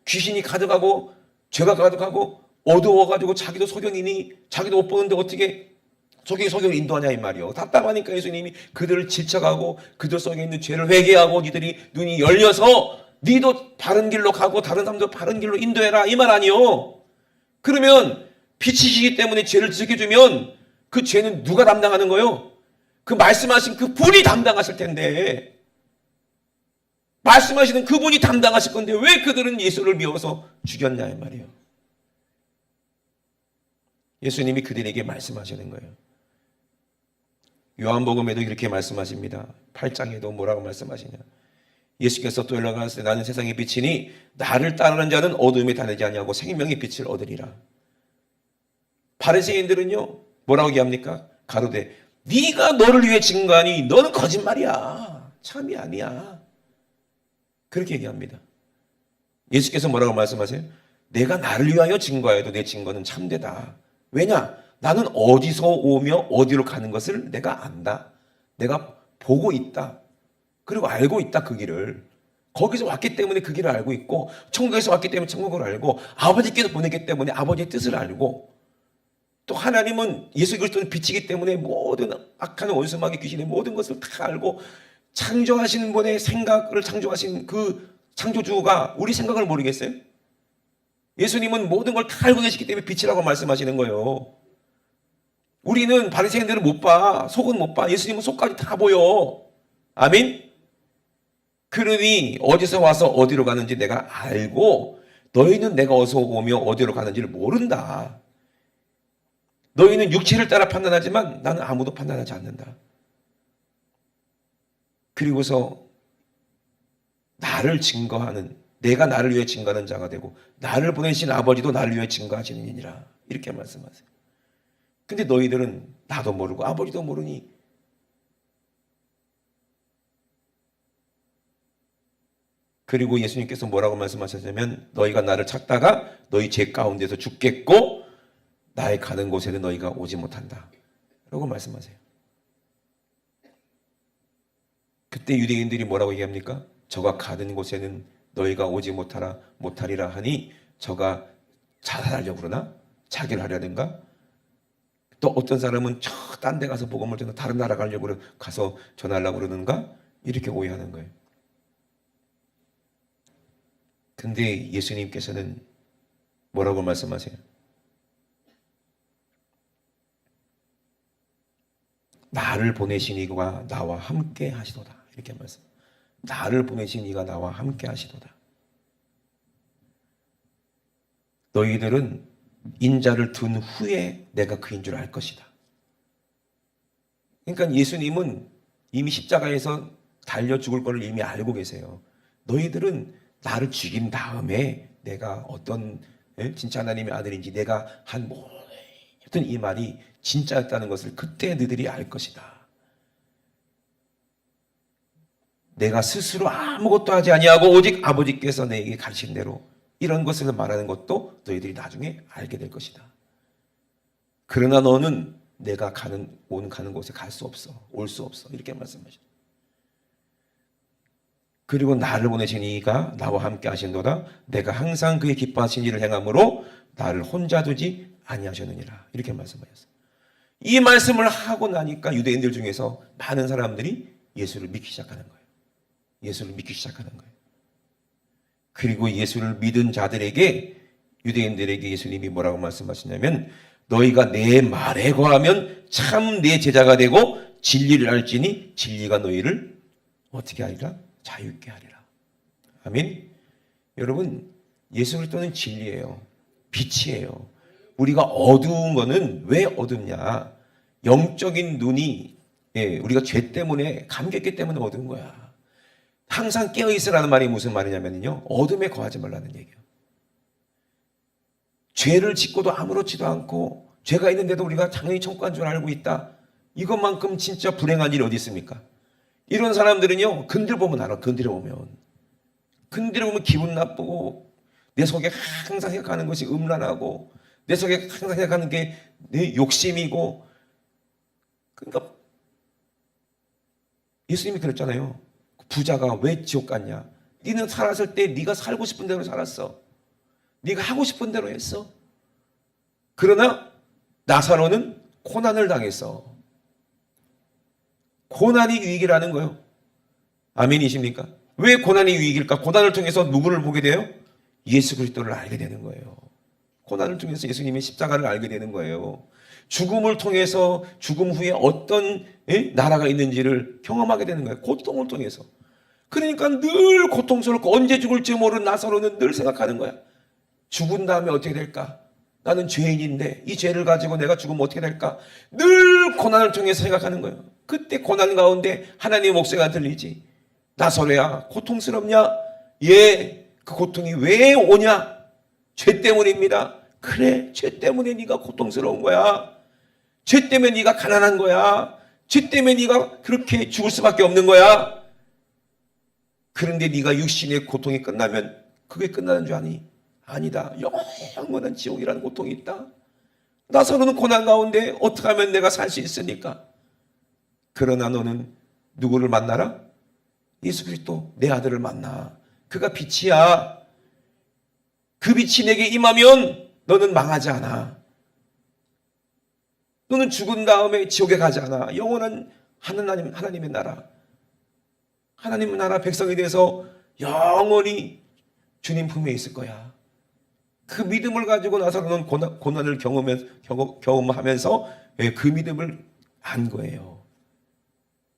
귀신이 가득하고 죄가 가득하고 어두워가지고 자기도 소경이니 자기도 못 보는데 어떻게 소경을 인도하냐 이 말이요. 답답하니까 예수님이 그들을 질책하고 그들 속에 있는 죄를 회개하고 니들이 눈이 열려서 니도 바른 길로 가고 다른 사람도 바른 길로 인도해라 이 말 아니요. 그러면 빛이시기 때문에 죄를 지적해주면 그 죄는 누가 담당하는 거요? 그 말씀하신 그 분이 담당하실 텐데 말씀하시는 그분이 담당하실 건데 왜 그들은 예수를 미워서 죽였냐 이 말이에요. 예수님이 그들에게 말씀하시는 거예요. 요한복음에도 이렇게 말씀하십니다. 8장에도 뭐라고 말씀하시냐. 예수께서 또 연락하셨을 때 나는 세상의 빛이니 나를 따르는 자는 어둠에 다니지 아니하고 생명의 빛을 얻으리라. 바리새인들은요 뭐라고 얘기합니까? 가로되 네가 너를 위해 증거하니 너는 거짓말이야. 참이 아니야. 그렇게 얘기합니다. 예수께서 뭐라고 말씀하세요? 내가 나를 위하여 증거해도 내 증거는 참되다. 왜냐? 나는 어디서 오며 어디로 가는 것을 내가 안다. 내가 보고 있다. 그리고 알고 있다 그 길을. 거기서 왔기 때문에 그 길을 알고 있고 천국에서 왔기 때문에 천국을 알고 아버지께서 보냈기 때문에 아버지의 뜻을 알고 또 하나님은 예수 그리스도는 빛이기 때문에 모든 악한 원수마귀 귀신의 모든 것을 다 알고 창조하시는 분의 생각을 창조하신 그 창조주가 우리 생각을 모르겠어요? 예수님은 모든 걸 다 알고 계시기 때문에 빛이라고 말씀하시는 거예요. 우리는 바리새인들은 못 봐. 속은 못 봐. 예수님은 속까지 다 보여. 아멘? 그러니 어디서 와서 어디로 가는지 내가 알고 너희는 내가 어디서 오며 어디로 가는지를 모른다. 너희는 육체를 따라 판단하지만 나는 아무도 판단하지 않는다. 그리고서 나를 증거하는 내가 나를 위해 증거하는 자가 되고 나를 보내신 아버지도 나를 위해 증거하시는 이니라. 이렇게 말씀하세요. 근데 너희들은 나도 모르고 아버지도 모르니 그리고 예수님께서 뭐라고 말씀하셨냐면 너희가 나를 찾다가 너희 죄 가운데서 죽겠고 나의 가는 곳에는 너희가 오지 못한다 라고 말씀하세요. 그때 유대인들이 뭐라고 얘기합니까? 저가 가는 곳에는 너희가 오지 못하리라 하니 저가 자살하려고 그러나? 자기를 하려는가? 또 어떤 사람은 저 딴 데 가서 복음을 전하 다른 나라 가려고 가서 전하려고 그러는가? 이렇게 오해하는 거예요. 근데 예수님께서는 뭐라고 말씀하세요? 나를 보내신 이가 나와 함께 하시도다. 이렇게 말씀. 나를 보내신 이가 나와 함께 하시도다. 너희들은 인자를 둔 후에 내가 그인 줄 알 것이다. 그러니까 예수님은 이미 십자가에서 달려 죽을 걸 이미 알고 계세요. 너희들은 나를 죽인 다음에 내가 어떤 진짜 하나님의 아들인지 내가 한 모든 이 말이 진짜였다는 것을 그때 너희들이 알 것이다. 내가 스스로 아무것도 하지 아니하고 오직 아버지께서 내게 가르친 대로 이런 것을 말하는 것도 너희들이 나중에 알게 될 것이다. 그러나 너는 내가 가는 곳에 갈 수 없어. 올 수 없어. 이렇게 말씀하셨다. 그리고 나를 보내신 이가 나와 함께 하신도다. 내가 항상 그의 기뻐하신 일을 행함으로 나를 혼자 두지 아니하셨느니라. 이렇게 말씀하셨어요. 이 말씀을 하고 나니까 유대인들 중에서 많은 사람들이 예수를 믿기 시작하는 거예요. 예수를 믿기 시작하는 거예요. 그리고 예수를 믿은 자들에게, 유대인들에게 예수님이 뭐라고 말씀하시냐면 너희가 내 말에 거하면 참 내 제자가 되고 진리를 알지니 진리가 너희를 어떻게 하리라? 자유케 하리라. 아멘. 여러분, 예수 그리스도는 진리예요. 빛이에요. 우리가 어두운 거는 왜 어둡냐? 영적인 눈이, 우리가 죄 때문에 감겼기 때문에 어두운 거야. 항상 깨어 있으라는 말이 무슨 말이냐면요, 어둠에 거하지 말라는 얘기예요. 죄를 짓고도 아무렇지도 않고 죄가 있는데도 우리가 당연히 천국 간 줄 알고 있다. 이것만큼 진짜 불행한 일이 어디 있습니까? 이런 사람들은요, 건드려보면 알아. 건드려보면 기분 나쁘고, 내 속에 항상 생각하는 것이 음란하고, 내 속에 항상 생각하는 게 내 욕심이고. 그러니까 예수님이 그랬잖아요. 부자가 왜 지옥 갔냐? 니는 살았을 때 네가 살고 싶은 대로 살았어. 네가 하고 싶은 대로 했어. 그러나 나사로는 고난을 당했어. 고난이 유익이라는 거예요. 아멘이십니까? 왜 고난이 유익일까? 고난을 통해서 누구를 보게 돼요? 예수 그리스도를 알게 되는 거예요. 고난을 통해서 예수님의 십자가를 알게 되는 거예요. 죽음을 통해서 죽음 후에 어떤 나라가 있는지를 경험하게 되는 거예요. 고통을 통해서. 그러니까 늘 고통스럽고 언제 죽을지 모르는 나사로는 늘 생각하는 거야. 죽은 다음에 어떻게 될까? 나는 죄인인데 이 죄를 가지고 내가 죽으면 어떻게 될까? 늘 고난을 통해서 생각하는 거예요. 그때 고난 가운데 하나님의 목소리가 들리지. 나사로야, 고통스럽냐? 예, 그 고통이 왜 오냐? 죄 때문입니다. 그래, 죄 때문에 네가 고통스러운 거야. 죄 때문에 네가 가난한 거야. 죄 때문에 네가 그렇게 죽을 수밖에 없는 거야. 그런데 네가 육신의 고통이 끝나면 그게 끝나는 줄 아니? 아니다. 영원한 지옥이라는 고통이 있다. 나사로는 고난 가운데 어떻게 하면 내가 살 수 있으니까. 그러나 너는 누구를 만나라? 예수 그리스도, 내 아들을 만나. 그가 빛이야. 그 빛이 내게 임하면 너는 망하지 않아. 너는 죽은 다음에 지옥에 가지 않아. 영원한 하나님의 나라. 하나님의 나라 백성이 돼서 영원히 주님 품에 있을 거야. 그 믿음을 가지고 나서는 고난을 경험하면서 그 믿음을 안 거예요.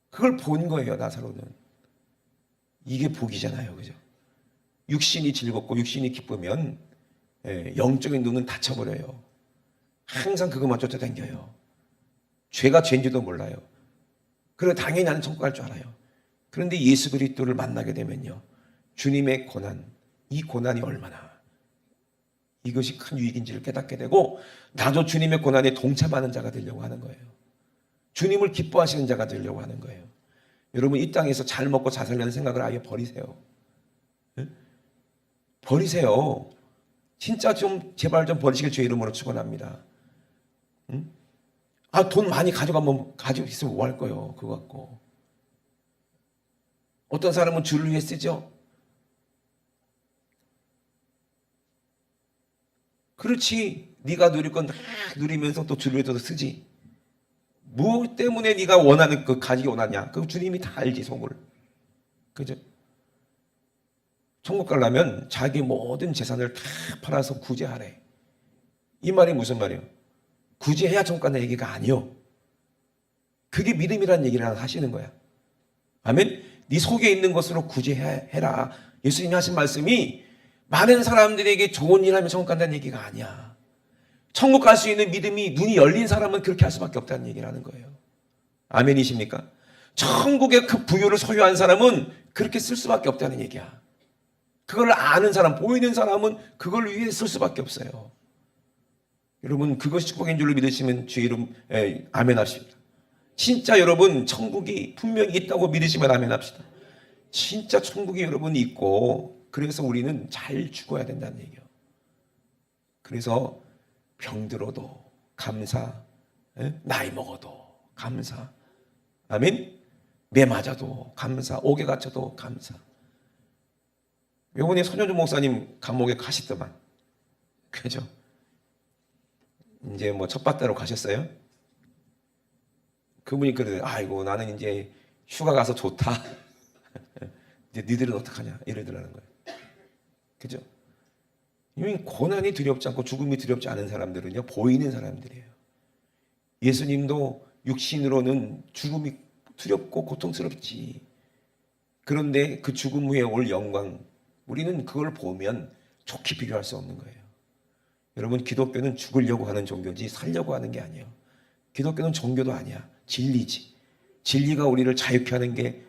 그걸 본 거예요, 나사로는. 이게 복이잖아요, 그죠? 육신이 즐겁고 육신이 기쁘면 영적인 눈은 닫혀버려요. 항상 그것만 쫓아다녀요. 죄가 죄인지도 몰라요. 그리고 당연히 나는 천국 갈 줄 알아요. 그런데 예수 그리스도를 만나게 되면요, 주님의 고난, 이 고난이 얼마나 이것이 큰 유익인지를 깨닫게 되고, 나도 주님의 고난에 동참하는 자가 되려고 하는 거예요. 주님을 기뻐하시는 자가 되려고 하는 거예요. 여러분, 이 땅에서 잘 먹고 잘 살려는 생각을 아예 버리세요. 버리세요. 진짜 좀 제발 좀 버리시길 주의 이름으로 축원합니다. 돈 많이 가지고 있으면 뭐 할 거예요, 그거 갖고. 어떤 사람은 주를 위해 쓰죠. 그렇지. 네가 누릴 건 다 누리면서 또 주를 위해서 쓰지. 뭐 때문에 네가 원하는 그 가지기 원하냐? 그 주님이 다 알지, 속을. 그죠? 천국 가려면 자기 모든 재산을 다 팔아서 구제하래. 이 말이 무슨 말이에요? 구제해야 천국 간다는 얘기가 아니요. 그게 믿음이라는 얘기를 하시는 거야. 아멘? 네 속에 있는 것으로 구제해라. 예수님이 하신 말씀이 많은 사람들에게 좋은 일 하면 천국 간다는 얘기가 아니야. 천국 갈 수 있는 믿음이 눈이 열린 사람은 그렇게 할 수밖에 없다는 얘기를 하는 거예요. 아멘이십니까? 천국의 그 부유를 소유한 사람은 그렇게 쓸 수밖에 없다는 얘기야. 그걸 아는 사람, 보이는 사람은 그걸 위해 쓸 수밖에 없어요. 여러분, 그것이 축복인 줄로 믿으시면 주의 이름 아멘 합시다. 진짜 여러분, 천국이 분명히 있다고 믿으시면 아멘 합시다. 진짜 천국이 여러분 있고, 그래서 우리는 잘 죽어야 된다는 얘기예요. 그래서 병들어도 감사, 나이 먹어도 감사, 아멘. 매 맞아도 감사, 옥에 갇혀도 감사. 요번에 손현주 목사님 감옥에 가시더만, 그죠? 이제 뭐 첫밭대로 가셨어요. 그분이 그러더라고요. 아이고, 나는 이제 휴가 가서 좋다. 이제 니들은 어떡하냐 이러더라는 거예요. 그죠? 이미 고난이 두렵지 않고 죽음이 두렵지 않은 사람들은요, 보이는 사람들이에요. 예수님도 육신으로는 죽음이 두렵고 고통스럽지. 그런데 그 죽음 후에 올 영광, 우리는 그걸 보면 좋게 비교할 수 없는 거예요. 여러분, 기독교는 죽으려고 하는 종교지 살려고 하는 게 아니에요. 기독교는 종교도 아니야. 진리지. 진리가 우리를 자유케 하는 게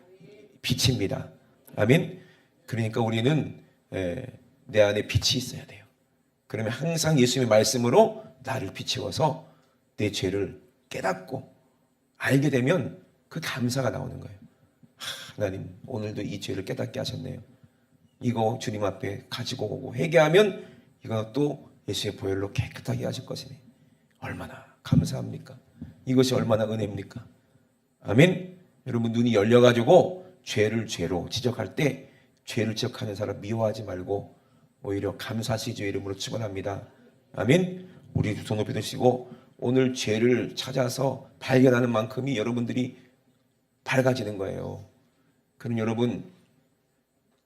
빛입니다. 아멘. 그러니까 우리는 내 안에 빛이 있어야 돼요. 그러면 항상 예수님의 말씀으로 나를 비추어서 내 죄를 깨닫고 알게 되면 그 감사가 나오는 거예요. 하나님, 오늘도 이 죄를 깨닫게 하셨네요. 이거 주님 앞에 가지고 오고 회개하면 이것도 예수의 보혈로 깨끗하게 하실 것이니 얼마나 감사합니까? 이것이 얼마나 은혜입니까? 아멘. 여러분, 눈이 열려가지고 죄를 죄로 지적할 때 죄를 지적하는 사람 미워하지 말고 오히려 감사시 주의 이름으로 축원합니다. 아멘. 우리 두 손 높이 드시고 오늘 죄를 찾아서 발견하는 만큼이 여러분들이 밝아지는 거예요. 그럼 여러분,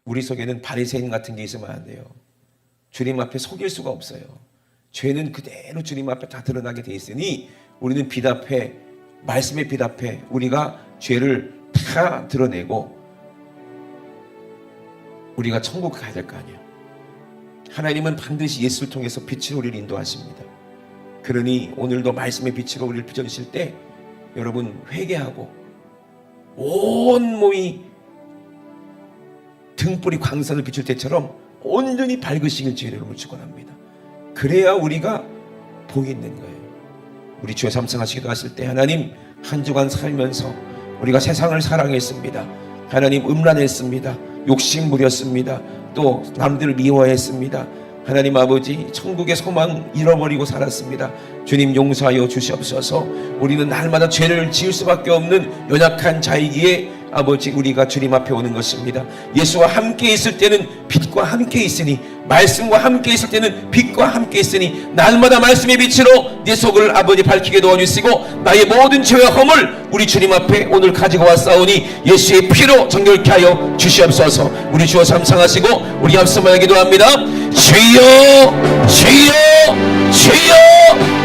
우리 속에는 바리새인 같은 게 있으면 안 돼요. 주님 앞에 속일 수가 없어요. 죄는 그대로 주님 앞에 다 드러나게 돼 있으니 우리는 빛 앞에, 말씀의 빛 앞에 우리가 죄를 다 드러내고 우리가 천국 가야 될 거 아니에요. 하나님은 반드시 예수를 통해서 빛으로 우리를 인도하십니다. 그러니 오늘도 말씀의 빛으로 우리를 비춰주실 때 여러분 회개하고 온 몸이 등불이 광선을 비출 때처럼 온전히 밝으시길 주의 이름으로 축원합니다. 그래야 우리가 복이 있는 거예요. 우리 주여 삼성하시기도 하실 때 하나님, 한 주간 살면서 우리가 세상을 사랑했습니다. 하나님, 음란했습니다. 욕심 부렸습니다. 또 남들을 미워했습니다. 하나님 아버지, 천국의 소망 잃어버리고 살았습니다. 주님 용서하여 주시옵소서. 우리는 날마다 죄를 지을 수밖에 없는 연약한 자이기에 아버지, 우리가 주님 앞에 오는 것입니다. 예수와 함께 있을 때는 빛과 함께 있으니, 말씀과 함께 있을 때는 빛과 함께 있으니 날마다 말씀의 빛으로 내 속을 아버지 밝히게 도와주시고 나의 모든 죄와 허물 우리 주님 앞에 오늘 가지고 왔사오니 예수의 피로 정결케 하여 주시옵소서. 우리 주여 삼상하시고 우리 앞서만 기도합니다. 주여, 주여, 주여.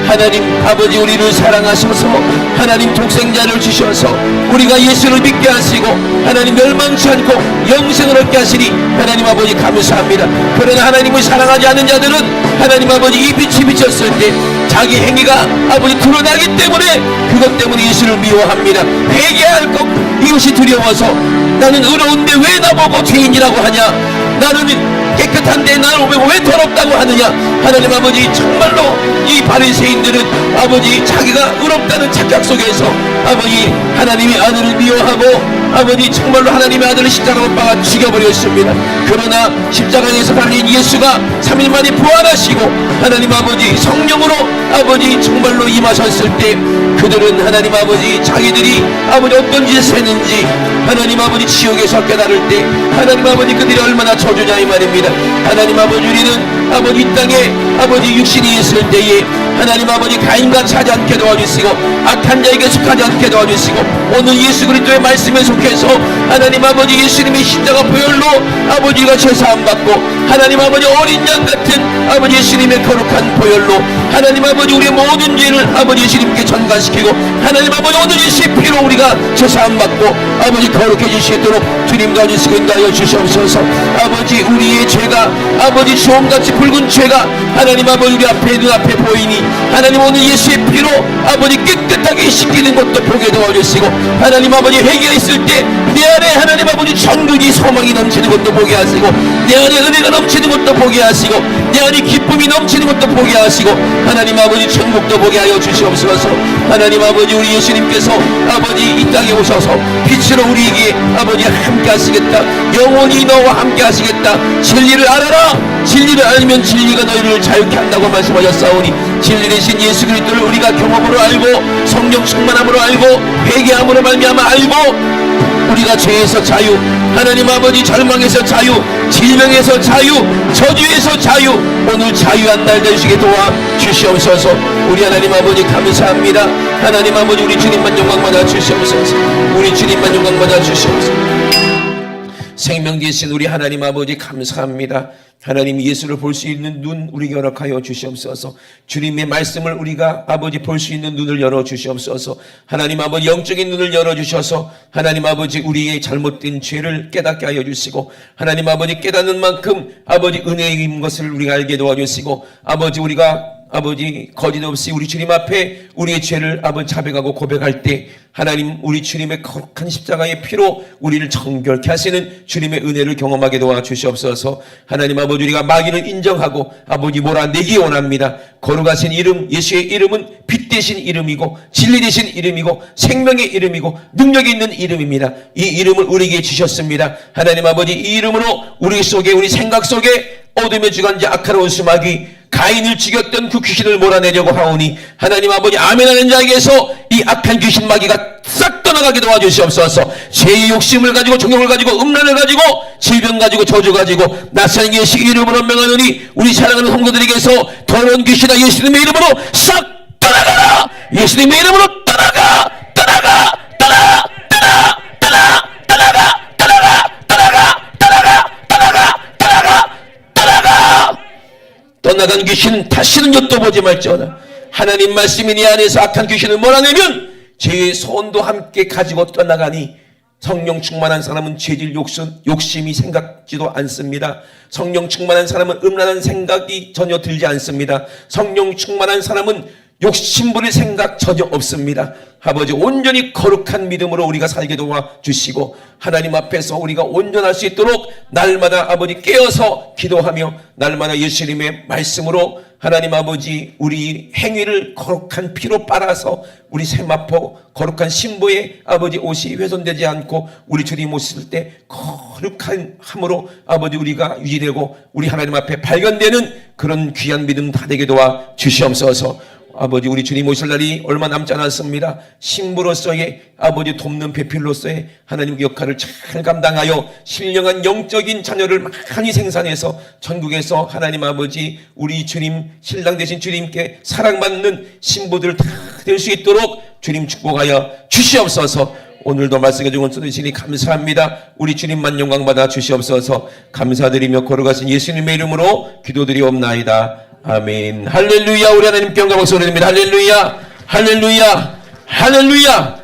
하나님 아버지, 우리를 사랑하셔서 하나님 독생자를 주셔서 우리가 예수를 믿게 하시고 하나님 멸망치 않고 영생을 얻게 하시니 하나님 아버지 감사합니다. 그러나 하나님을 사랑하지 않는 자들은 하나님 아버지 이 빛이 비쳤을 때 자기 행위가 아버지 드러나기 때문에 그것 때문에 예수를 미워합니다. 회개할 것 이것이 두려워서 나는 의로운데 왜 나보고 죄인이라고 하냐, 나는 깨끗한데 나를 왜 더럽다고 하느냐. 하나님 아버지, 정말로 이 바리새인들은 아버지 자기가 의롭다는 착각 속에서 아버지 하나님의 아들을 미워하고 아버지 정말로 하나님의 아들을 십자가에 못 박아 죽여버렸습니다. 그러나 십자가에서 달린 예수가 3일 만에 부활하시고 하나님 아버지 성령으로 아버지 정말로 임하셨을 때 그들은 하나님 아버지 자기들이 아버지 어떤 짓을 했는지 하나님 아버지 지옥에서 깨달을 때 하나님 아버지 그들이 얼마나 저주냐 이 말입니다. 하나님 아버지, 우리는 아버지 이 땅에 아버지 육신이 있을 때에 하나님 아버지 가인같이 하지 않게 도와주시고 악한 자에게 속하지 않게 도와주시고 오늘 예수 그리스도의 말씀에 속해서 하나님 아버지 예수님의 십자가 보혈로 아버지가 제사함 받고 하나님 아버지 어린 양 같은 아버지 예수님의 거룩한 보혈로 하나님 아버지 우리의 모든 죄를 아버지 예수님께 전가시키고 하나님 아버지 오늘 예수의 피로 우리가 제사함 받고 아버지 거룩해질 수 있도록 주님 도와주시고 인도하여 주시옵소서. 아버지, 우리의 죄가 아버지 주홍같이 붉은 죄가 하나님 아버지 우리 앞에 눈앞에 보이니 하나님 오늘 예수의 피로 아버지 깨끗하게 씻기는 것도 보게 도와주시고 하나님 아버지 회개했을 때 내 안에 하나님 아버지 천국이 소망이 넘치는 것도 보게 하시고 내 안에 은혜가 넘치는 것도 보게 하시고 내 안에 기쁨이 넘치는 것도 보게 하시고 하나님 아버지 천국도 보게 하여 주시옵소서. 하나님 아버지, 우리 예수님께서 아버지 이 땅에 오셔서 빛으로 우리에게 아버지 함께 하시겠다, 영원히 너와 함께 하시겠다, 진리를 알아라, 진리를 알면 진리가 너희를 자유케 한다고 말씀하셨사오니 진리 대신 예수 그리스도를 우리가 경험으로 알고 성령 충만함으로 알고 회개함으로 말미암아 알고 우리가 죄에서 자유, 하나님 아버지 절망에서 자유, 질병에서 자유, 저주에서 자유, 오늘 자유한 날 되시게 도와 주시옵소서. 우리 하나님 아버지 감사합니다. 하나님 아버지, 우리 주님만 영광 받아 주시옵소서. 우리 주님만 영광 받아 주시옵소서. 생명 되신 우리 하나님 아버지 감사합니다. 하나님 예수를 볼 수 있는 눈 우리에게 허락하여 주시옵소서. 주님의 말씀을 우리가 아버지 볼 수 있는 눈을 열어 주시옵소서. 하나님 아버지 영적인 눈을 열어 주셔서 하나님 아버지 우리의 잘못된 죄를 깨닫게 하여 주시고 하나님 아버지 깨닫는 만큼 아버지 은혜인 것을 우리가 알게 도와주시고 아버지 우리가 아버지 거짓 없이 우리 주님 앞에 우리의 죄를 아버지 자백하고 고백할 때 하나님 우리 주님의 거룩한 십자가의 피로 우리를 정결케 하시는 주님의 은혜를 경험하게 도와주시옵소서. 하나님 아버지 우리가 마귀를 인정하고 아버지 몰아내기 원합니다. 거룩하신 이름 예수의 이름은 빛 되신 이름이고 진리 되신 이름이고 생명의 이름이고 능력이 있는 이름입니다. 이 이름을 우리에게 주셨습니다. 하나님 아버지 이 이름으로 우리 속에 우리 생각 속에 어둠의 주관자 악한 원수마귀 가인을 죽였던 그 귀신을 몰아내려고 하오니 하나님 아버지 아멘하는 자에게서 이 악한 귀신 마귀가 싹 떠나가게 도와주시옵소서. 죄의 욕심을 가지고 정욕을 가지고 음란을 가지고 질병 가지고 저주 가지고 낯선 예수 이름으로 명하노니 우리 사랑하는 성도들에게서 더러운 귀신아 예수님의 이름으로 싹 떠나가라. 예수님의 이름으로 떠나가 떠나가 떠나가 떠나가 떠나가 떠나가 떠나가 떠나가 떠나가 떠나가 떠나가 떠나가 떠나간 귀신은 다시는 엿도 말지어다. 하나님 말씀이 네 안에서 악한 귀신을 몰아내면 죄의 소원도 함께 가지고 떠나가니 성령 충만한 사람은 죄질 욕심이 생각지도 않습니다. 성령 충만한 사람은 음란한 생각이 전혀 들지 않습니다. 성령 충만한 사람은 욕심부릴 생각 전혀 없습니다. 아버지 온전히 거룩한 믿음으로 우리가 살게 도와주시고 하나님 앞에서 우리가 온전할 수 있도록 날마다 아버지 깨어서 기도하며 날마다 예수님의 말씀으로 하나님 아버지 우리 행위를 거룩한 피로 빨아서 우리 세마포 거룩한 신부의 아버지 옷이 훼손되지 않고 우리 주님 오실 때 거룩한 함으로 아버지 우리가 유지되고 우리 하나님 앞에 발견되는 그런 귀한 믿음 다 되게 도와주시옵소서. 아버지 우리 주님 오실 날이 얼마 남지 않았습니다. 신부로서의 아버지 돕는 배필로서의 하나님의 역할을 잘 감당하여 신령한 영적인 자녀를 많이 생산해서 전국에서 하나님 아버지 우리 주님 신랑 되신 주님께 사랑받는 신부들 다 될 수 있도록 주님 축복하여 주시옵소서. 오늘도 말씀해 주시니 감사합니다. 우리 주님만 영광 받아 주시옵소서. 감사드리며 걸어가신 예수님의 이름으로 기도드리옵나이다. 아멘. 할렐루야. 우리 하나님께 영광 박수 올려드립니다. 할렐루야. 할렐루야. 할렐루야.